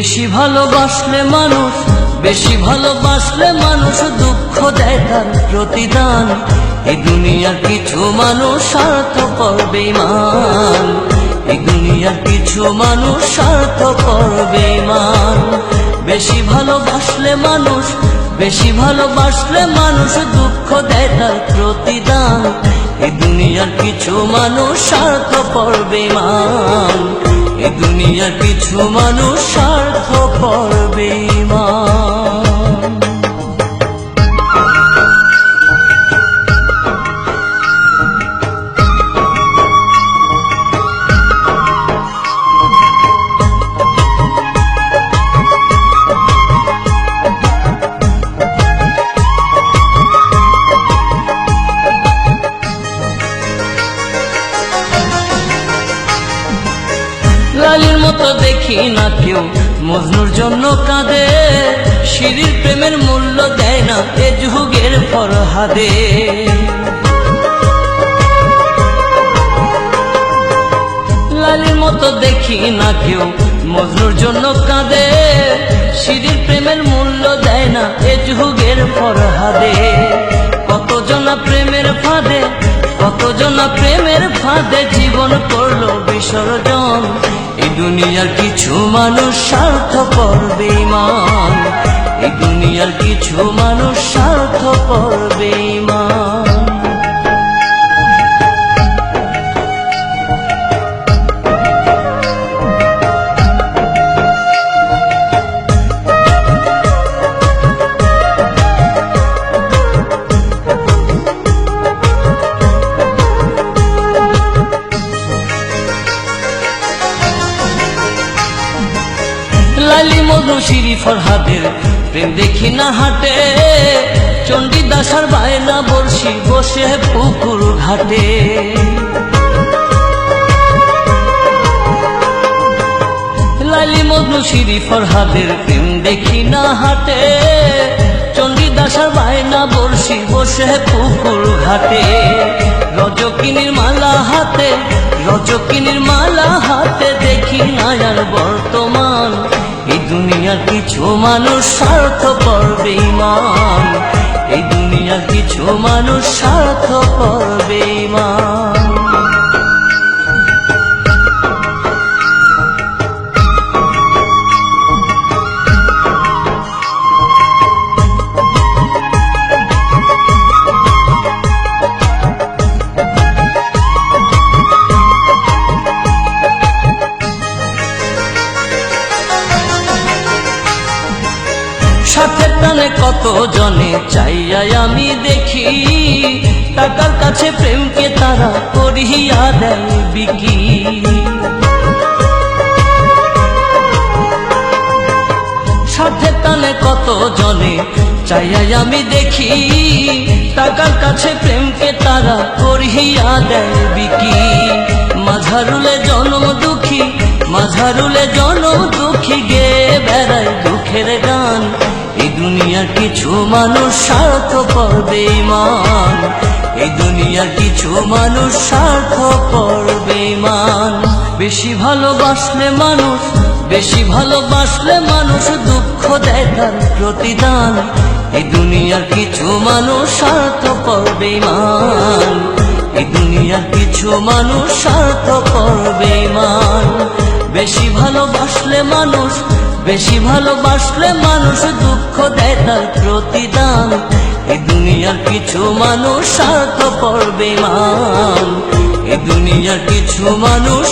বেশি ভালোবাসলে মানুষ, বেশি ভালোবাসলে মানুষ দুঃখ দেয় তার প্রতিদান। এই দুনিয়ার কিছু মানুষ স্বার্থপর বেঈমান, এই দুনিয়ার কিছু মানুষ স্বার্থপর বেঈমান। বেশি ভালোবাসলে মানুষ, বেশি ভালোবাসলে মানুষ দুঃখ দেয় তার প্রতিদান। এই দুনিয়ার কিছু মানুষ স্বার্থপর বেঈমান, এই দুনিয়ার কিছু মানুষ স্বার্থপর বেঈমান। লালির মতো দেখি না কেউ মজনুর জন্য কাঁদে, শিরির প্রেমের মূল্য দেয় না এ যুগের ফরহাদে। লালির মতো দেখি না কেউ মজনুর জন্য কাঁদে, শিরির প্রেমের মূল্য দেয় না এ যুগের ফরহাদে। কতজনা প্রেমের ফাঁদে, কতজনা প্রেমের ফাঁদে জীবন করলো বিসর্জন। এই দুনিয়ার কিছু মানুষ স্বার্থপর বেঈমান, এই দুনিয়ার কিছু মানুষ স্বার্থপর বেঈমান। লালি মজনু শিরি ফরহাদের প্রেম দেখি না হাটে, চণ্ডীদাস আর বায়না বর্ষি বসে পুকুর ঘাটে। লালি মজনু শিরি ফরহাদের প্রেম দেখি না হাটে, চণ্ডীদাস আর বায়না বর্ষি বসে পুকুর ঘাটে। রজকিনীর মালা হাতে, রজকিনীর মালা হাতে দেখি না আর বর্তমান। এই দুনিয়ার কিছু মানুষ স্বার্থপর বেঈমান, এই দুনিয়ার কিছু মানুষ স্বার্থপর বেঈমান। সাথে টানে কত জনে চাইয়াই আমি দেখি, টাকার কাছে প্রেমকে তারা করিয়া দেয় বিকি। সাথে টানে কত জনে চাইয়াই আমি দেখি, টাকার কাছে প্রেমকে তারা করিয়া দেয় বিকি। মাঝারুলে জনম দুঃখী, মাঝারুলে জনম দুঃখী গে বেড়ায় দুঃখের গান। এই দুনিয়ার কিছু মানুষ স্বার্থপর বেঈমান, এই দুনিয়ার কিছু মানুষ স্বার্থপর বেঈমান। বেশি ভালোবাসলে মানুষ, বেশি ভালোবাসলে মানুষ দুঃখ দেয় তার প্রতিদান। এই দুনিয়ার কিছু মানুষ স্বার্থপর বেঈমান, এই দুনিয়ার কিছু মানুষ স্বার্থপর বেঈমান। বেশি ভালোবাসলে মানুষ, বেশি ভালোবাসলে মানুষ দুঃখ দেয় তার প্রতিদান। এই দুনিয়ার কিছু মানুষ স্বার্থপর বেঈমান, এই দুনিয়ার কিছু মানুষ